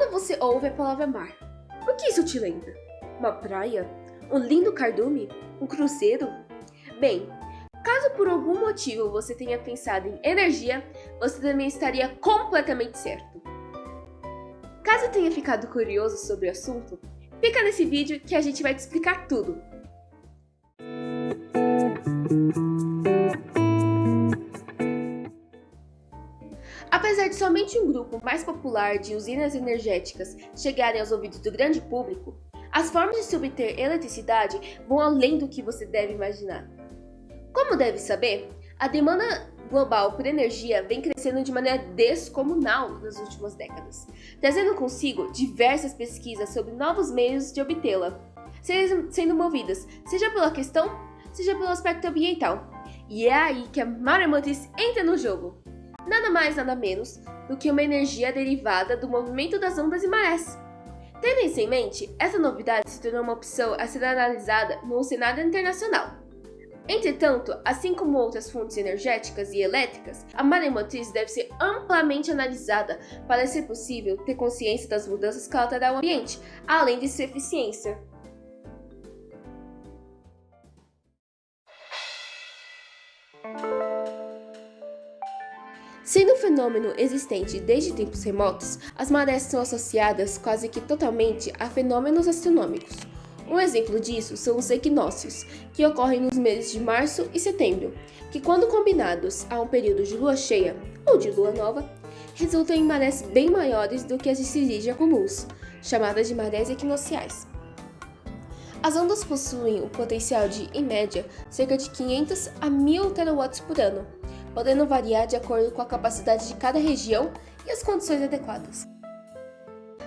Quando você ouve a palavra mar, o que isso te lembra? Uma praia? Um lindo cardume? Um cruzeiro? Bem, caso por algum motivo você tenha pensado em energia, você também estaria completamente certo. Caso tenha ficado curioso sobre o assunto, fica nesse vídeo que a gente vai te explicar tudo. Apesar de somente um grupo mais popular de usinas energéticas chegarem aos ouvidos do grande público, as formas de se obter eletricidade vão além do que você deve imaginar. Como deve saber, a demanda global por energia vem crescendo de maneira descomunal nas últimas décadas, trazendo consigo diversas pesquisas sobre novos meios de obtê-la, sendo movidas seja pela questão, seja pelo aspecto ambiental. E é aí que a maremotriz entra no jogo. Nada mais, nada menos do que uma energia derivada do movimento das ondas e marés. Tendo isso em mente, essa novidade se tornou uma opção a ser analisada no cenário internacional. Entretanto, assim como outras fontes energéticas e elétricas, a maremotriz deve ser amplamente analisada para ser possível ter consciência das mudanças que ela trará ao ambiente, além de sua eficiência. Sendo um fenômeno existente desde tempos remotos, as marés são associadas quase que totalmente a fenômenos astronômicos. Um exemplo disso são os equinócios, que ocorrem nos meses de março e setembro, que quando combinados a um período de lua cheia ou de lua nova, resultam em marés bem maiores do que as de cirrígia comuns, chamadas de marés equinociais. As ondas possuem o potencial de, em média, cerca de 500 a 1000 terawatts por ano, podendo variar de acordo com a capacidade de cada região e as condições adequadas.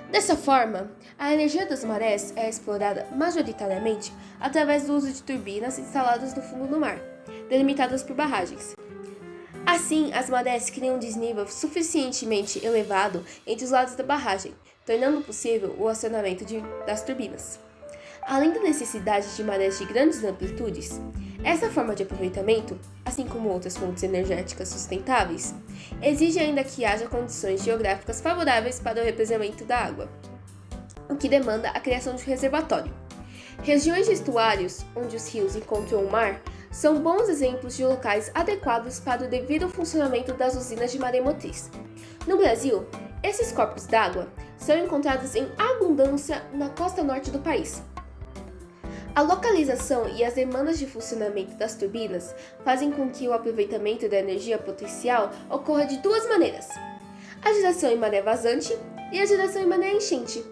Dessa forma, a energia das marés é explorada majoritariamente através do uso de turbinas instaladas no fundo do mar, delimitadas por barragens. Assim, as marés criam um desnível suficientemente elevado entre os lados da barragem, tornando possível o acionamento das turbinas. Além da necessidade de marés de grandes amplitudes, essa forma de aproveitamento, assim como outras fontes energéticas sustentáveis, exige ainda que haja condições geográficas favoráveis para o represamento da água, o que demanda a criação de um reservatório. Regiões de estuários, onde os rios encontram o mar, são bons exemplos de locais adequados para o devido funcionamento das usinas de maremotriz. No Brasil, esses corpos d'água são encontrados em abundância na costa norte do país. A localização e as demandas de funcionamento das turbinas fazem com que o aproveitamento da energia potencial ocorra de duas maneiras: a geração em maré vazante e a geração em maré enchente.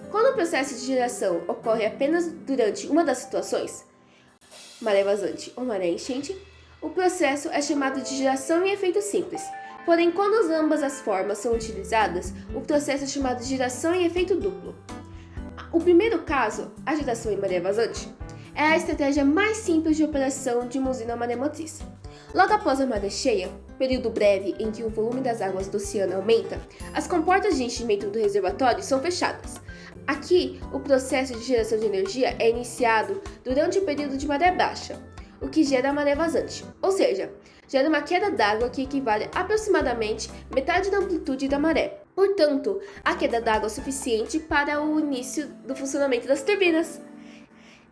Quando o processo de geração ocorre apenas durante uma das situações, maré vazante ou maré enchente, o processo é chamado de geração em efeito simples. Porém, quando ambas as formas são utilizadas, o processo é chamado de geração em efeito duplo. O primeiro caso, a geração em maré vazante, é a estratégia mais simples de operação de uma usina maremotriz. Logo após a maré cheia, período breve em que o volume das águas do oceano aumenta, as comportas de enchimento do reservatório são fechadas. Aqui, o processo de geração de energia é iniciado durante o período de maré baixa, o que gera a maré vazante, ou seja, gera uma queda d'água que equivale a aproximadamente metade da amplitude da maré. Portanto, a queda d'água é suficiente para o início do funcionamento das turbinas.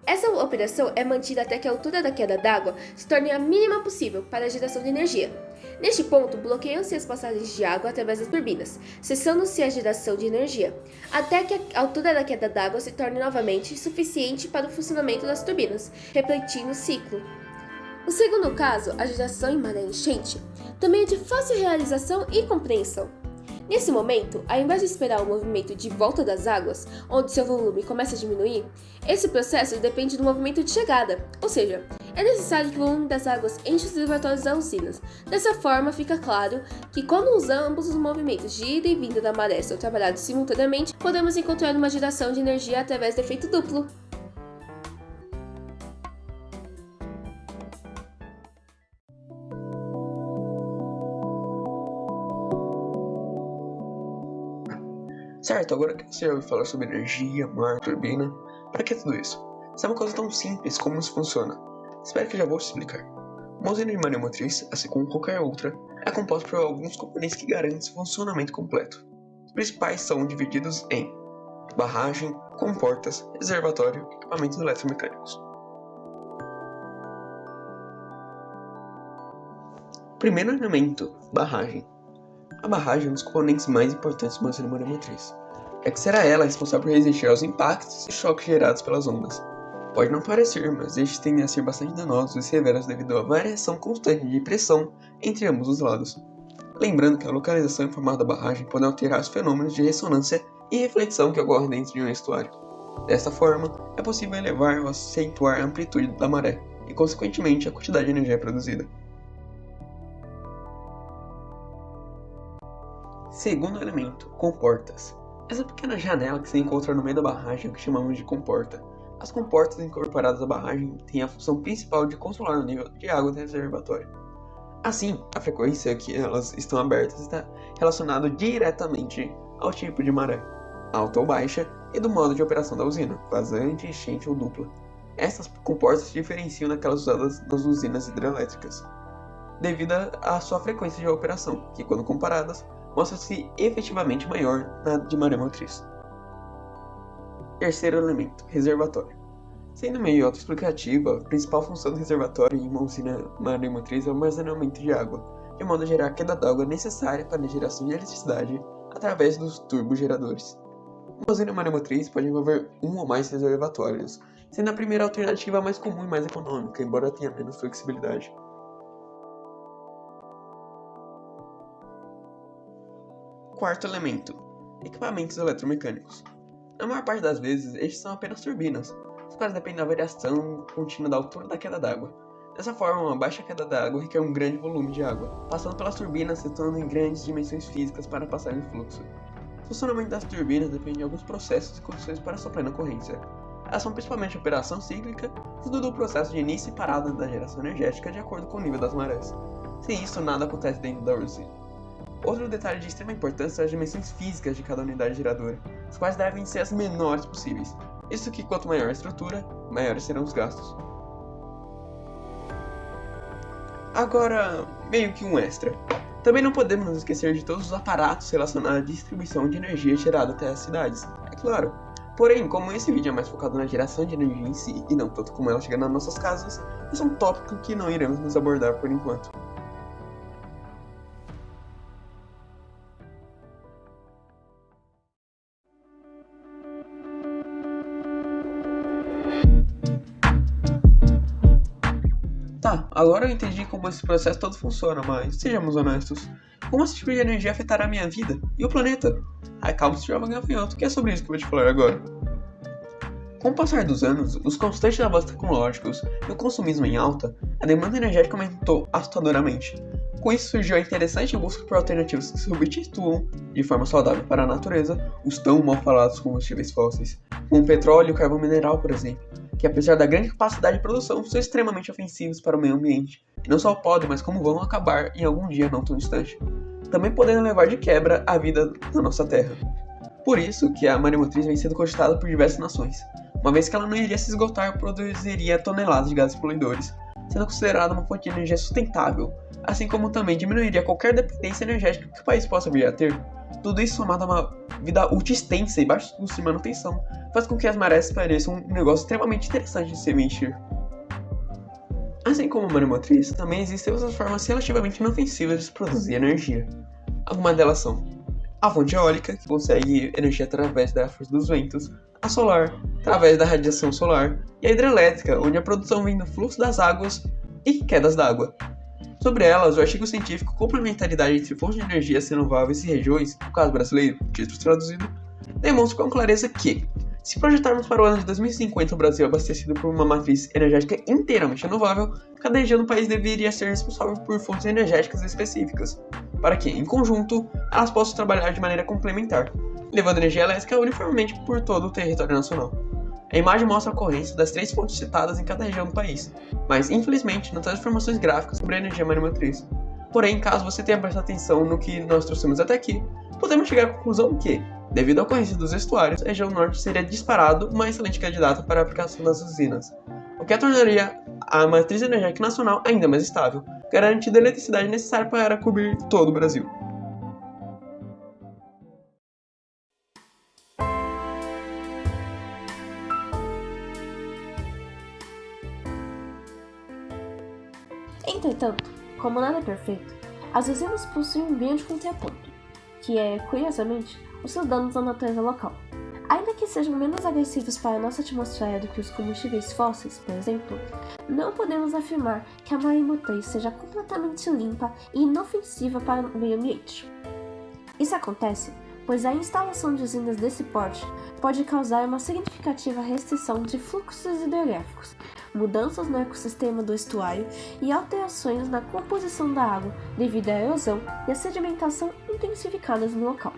Essa operação é mantida até que a altura da queda d'água se torne a mínima possível para a geração de energia. Neste ponto, bloqueiam-se as passagens de água através das turbinas, cessando-se a geração de energia, até que a altura da queda d'água se torne novamente suficiente para o funcionamento das turbinas, repetindo o ciclo. O segundo caso, a geração em maré enchente, também é de fácil realização e compreensão. Nesse momento, ao invés de esperar o movimento de volta das águas, onde seu volume começa a diminuir, esse processo depende do movimento de chegada, ou seja, é necessário que o volume das águas encha os reservatórios das usinas. Dessa forma, fica claro que quando ambos os movimentos de ida e vinda da maré são trabalhados simultaneamente, podemos encontrar uma geração de energia através do efeito duplo. Certo, agora que você já ouviu falar sobre energia, mar, turbina, para que tudo isso? Isso é uma coisa tão simples como isso funciona. Espero que eu já vou te explicar. Uma usina de maremotriz, assim como qualquer outra, é composta por alguns componentes que garantem seu funcionamento completo. Os principais são divididos em barragem, comportas, reservatório e equipamentos eletromecânicos. Primeiro elemento, barragem. A barragem é um dos componentes mais importantes de uma usina maremotriz, já que será ela responsável por resistir aos impactos e choques gerados pelas ondas. Pode não parecer, mas estes tendem a ser bastante danosos e severos devido à variação constante de pressão entre ambos os lados. Lembrando que a localização e formato da barragem podem alterar os fenômenos de ressonância e reflexão que ocorrem dentro de um estuário. Desta forma, é possível elevar ou acentuar a amplitude da maré e, consequentemente, a quantidade de energia produzida. Segundo elemento, comportas. Essa pequena janela que se encontra no meio da barragem é o que chamamos de comporta. As comportas incorporadas à barragem têm a função principal de controlar o nível de água do reservatório. Assim, a frequência que elas estão abertas está relacionada diretamente ao tipo de maré, alta ou baixa, e do modo de operação da usina, vazante, enchente ou dupla. Essas comportas se diferenciam daquelas usadas nas usinas hidrelétricas, devido à sua frequência de operação, que quando comparadas, mostra-se efetivamente maior na de maré motriz. Terceiro elemento, reservatório. Sendo meio autoexplicativa, a principal função do reservatório em uma usina maremotriz é o armazenamento de água, de modo a gerar a queda d'água necessária para a geração de eletricidade através dos turbogeradores. Uma usina maremotriz pode envolver um ou mais reservatórios, sendo a primeira alternativa mais comum e mais econômica, embora tenha menos flexibilidade. Quarto elemento, equipamentos eletromecânicos. Na maior parte das vezes, estes são apenas turbinas, as quais dependem da variação contínua da altura da queda d'água. Dessa forma, uma baixa queda d'água requer um grande volume de água, passando pelas turbinas se tornando em grandes dimensões físicas para passar em fluxo. O funcionamento das turbinas depende de alguns processos e condições para sua plena ocorrência. Elas são principalmente a operação cíclica, tudo do processo de início e parada da geração energética de acordo com o nível das marés. Sem isso, nada acontece dentro da usina. Outro detalhe de extrema importância são as dimensões físicas de cada unidade geradora, as quais devem ser as menores possíveis. Isso que quanto maior a estrutura, maiores serão os gastos. Agora, meio que um extra. Também não podemos nos esquecer de todos os aparatos relacionados à distribuição de energia gerada até as cidades, é claro. Porém, como esse vídeo é mais focado na geração de energia em si e não tanto como ela chega nas nossas casas, esse é um tópico que não iremos nos abordar por enquanto. Tá, agora eu entendi como esse processo todo funciona, mas sejamos honestos. Como esse tipo de energia afetará a minha vida e o planeta? Calma, se tiver gafanhoto, que é sobre isso que eu vou te falar agora. Com o passar dos anos, os constantes avanços tecnológicos e o consumismo em alta, a demanda energética aumentou assustadoramente. Com isso surgiu a interessante busca por alternativas que substituam, de forma saudável para a natureza, os tão mal falados combustíveis fósseis, como o petróleo e o carvão mineral, por exemplo, que apesar da grande capacidade de produção, são extremamente ofensivos para o meio ambiente, e não só podem, mas como vão acabar em algum dia não tão distante, também podendo levar de quebra a vida da nossa Terra. Por isso que a maremotriz vem sendo cogitada por diversas nações, uma vez que ela não iria se esgotar e produziria toneladas de gases poluidores, sendo considerada uma fonte de energia sustentável, assim como também diminuiria qualquer dependência energética que o país possa vir a ter. Tudo isso somado a uma vida útil extensa e baixos custos de manutenção, faz com que as marés pareçam um negócio extremamente interessante de se mexer. Assim como a maremotriz, também existem outras formas relativamente inofensivas de se produzir energia. Algumas delas são a fonte eólica, que consegue energia através da força dos ventos, a solar, através da radiação solar, e a hidrelétrica, onde a produção vem do fluxo das águas e quedas d'água. Sobre elas, o artigo científico Complementaridade entre fontes de energia renováveis e regiões, no caso brasileiro, título traduzido, demonstra com clareza que, se projetarmos para o ano de 2050 o Brasil abastecido por uma matriz energética inteiramente renovável, cada região do país deveria ser responsável por fontes energéticas específicas, para que, em conjunto, elas possam trabalhar de maneira complementar, levando energia elétrica uniformemente por todo o território nacional. A imagem mostra a ocorrência das 3 fontes citadas em cada região do país, mas infelizmente não traz informações gráficas sobre a energia maremotriz. Porém, caso você tenha prestado atenção no que nós trouxemos até aqui, podemos chegar à conclusão que, devido à ocorrência dos estuários, a região norte seria disparado uma excelente candidata para a aplicação das usinas, o que a tornaria a matriz energética nacional ainda mais estável, garantindo a eletricidade necessária para cobrir todo o Brasil. Entretanto, como nada é perfeito, as usinas possuem um grande contraponto, que é, curiosamente, os seus danos à natureza local. Ainda que sejam menos agressivos para a nossa atmosfera do que os combustíveis fósseis, por exemplo, não podemos afirmar que a maremotriz seja completamente limpa e inofensiva para o meio ambiente. Isso acontece pois a instalação de usinas desse porte pode causar uma significativa restrição de fluxos hidrográficos, mudanças no ecossistema do estuário e alterações na composição da água devido à erosão e à sedimentação intensificadas no local.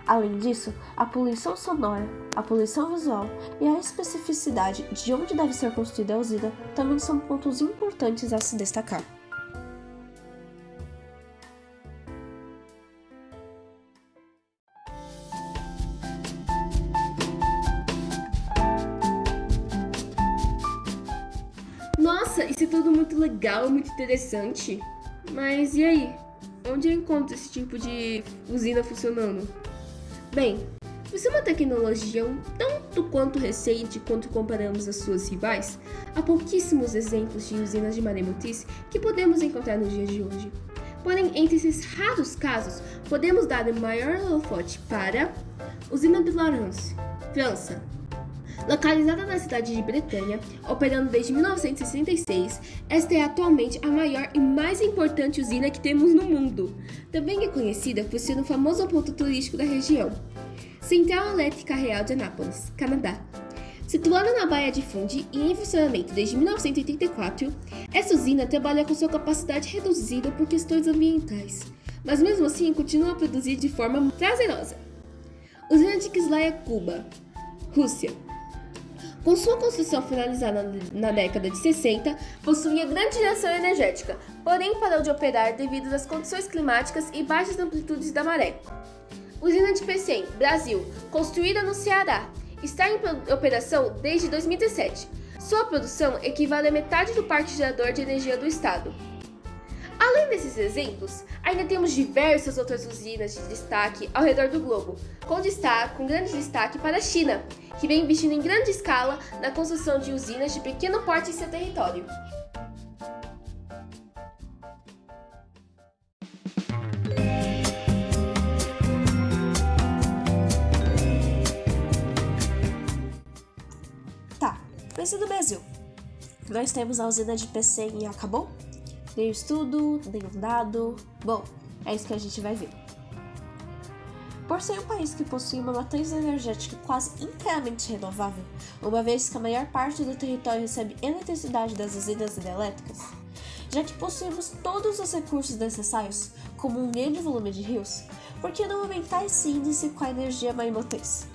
Além disso, a poluição sonora, a poluição visual e a especificidade de onde deve ser construída a usina também são pontos importantes a se destacar. Nossa, isso é tudo muito legal, muito interessante. Mas e aí? Onde eu encontro esse tipo de usina funcionando? Bem, por ser uma tecnologia um tanto quanto recente quando comparamos as suas rivais, há pouquíssimos exemplos de usinas de maremotriz que podemos encontrar nos dias de hoje. Porém, entre esses raros casos, podemos dar o maior holofote para Usina de Florence, França. Localizada na cidade de Bretanha, operando desde 1966, esta é atualmente a maior e mais importante usina que temos no mundo. Também é conhecida por ser um famoso ponto turístico da região. Central Elétrica Real de Anápolis, Canadá. Situada na Baía de Fundy e em funcionamento desde 1984, essa usina trabalha com sua capacidade reduzida por questões ambientais, mas mesmo assim continua a produzir de forma prazerosa. Usina de Kislaya, Cuba, Rússia. Com sua construção finalizada na década de 60, possuía grande geração energética, porém parou de operar devido às condições climáticas e baixas amplitudes da maré. Usina de Pecém, Brasil, construída no Ceará, está em operação desde 2017. Sua produção equivale à metade do parque gerador de energia do estado. Além desses exemplos, ainda temos diversas outras usinas de destaque ao redor do globo, com grande destaque para a China, que vem investindo em grande escala na construção de usinas de pequeno porte em seu território. Mas e no Brasil? Nós temos a usina de Pecém e acabou? Nem estudo, nem um dado. Bom, é isso que a gente vai ver. Por ser um país que possui uma matriz energética quase inteiramente renovável, uma vez que a maior parte do território recebe eletricidade das usinas hidrelétricas, já que possuímos todos os recursos necessários, como um grande volume de rios, por que não aumentar esse índice com a energia maremotriz?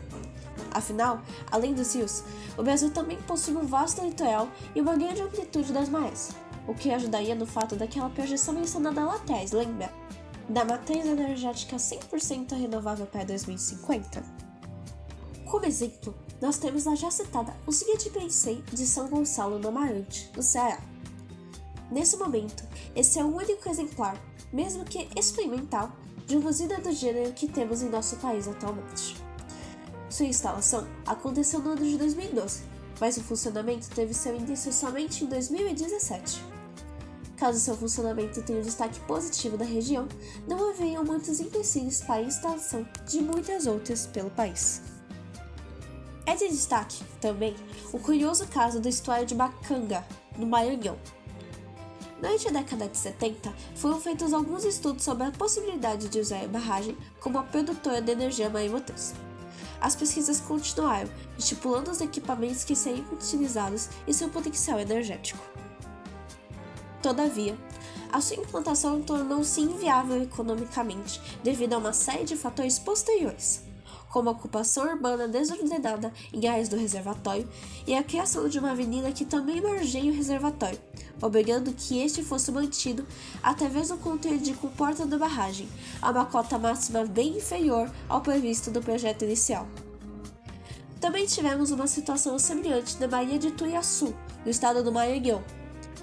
Afinal, além dos rios, o Brasil também possui um vasto litoral e uma grande amplitude das marés, o que ajudaria no fato daquela projeção mencionada lá atrás, lembra? Da matriz energética 100% renovável para 2050. Como exemplo, nós temos a já citada usina de Pecém de São Gonçalo no Amarante, no Ceará. Nesse momento, esse é o único exemplar, mesmo que experimental, de uma usina do gênero que temos em nosso país atualmente. Sua instalação aconteceu no ano de 2012, mas o funcionamento teve seu início somente em 2017. Caso seu funcionamento tenha um destaque positivo da região, não haveriam muitos empecilhos para a instalação de muitas outras pelo país. É de destaque, também, o curioso caso do estuário de Bacanga, no Maranhão. Durante a década de 70, foram feitos alguns estudos sobre a possibilidade de usar a barragem como a produtora de energia maremotriz. As pesquisas continuaram, estipulando os equipamentos que seriam utilizados e seu potencial energético. Todavia, a sua implantação tornou-se inviável economicamente devido a uma série de fatores posteriores, como a ocupação urbana desordenada em áreas do reservatório e a criação de uma avenida que também margeia o reservatório, obrigando que este fosse mantido através do controle de comporta da barragem, a uma cota máxima bem inferior ao previsto do projeto inicial. Também tivemos uma situação semelhante na Baía de Tuiaçu, no estado do Maranhão.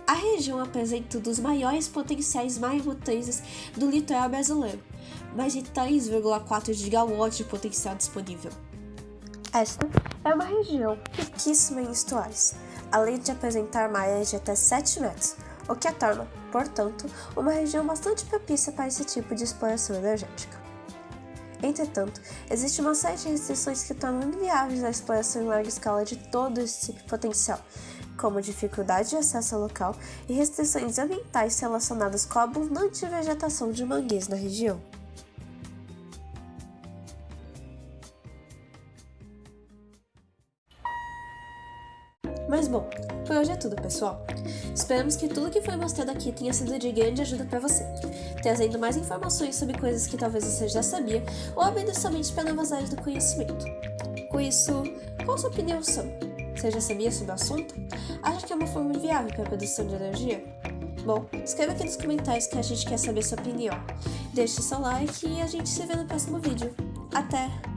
A região apresenta um dos maiores potenciais maremotrizes do litoral brasileiro, mais de 3,4 gigawatts de potencial disponível. Esta é uma região riquíssima em estuários, além de apresentar marés de até 7 metros, o que a torna, portanto, uma região bastante propícia para esse tipo de exploração energética. Entretanto, existe uma série de restrições que tornam inviáveis a exploração em larga escala de todo esse potencial, como dificuldade de acesso ao local e restrições ambientais relacionadas com a abundante vegetação de manguezes na região. Mas bom, por hoje é tudo, pessoal. Esperamos que tudo que foi mostrado aqui tenha sido de grande ajuda para você, trazendo mais informações sobre coisas que talvez você já sabia ou abrindo somente para novas áreas do conhecimento. Com isso, qual a sua opinião sobre? Você já sabia sobre o assunto? Acha que é uma forma viável para a produção de energia? Bom, escreva aqui nos comentários que a gente quer saber sua opinião. Deixe seu like e a gente se vê no próximo vídeo. Até!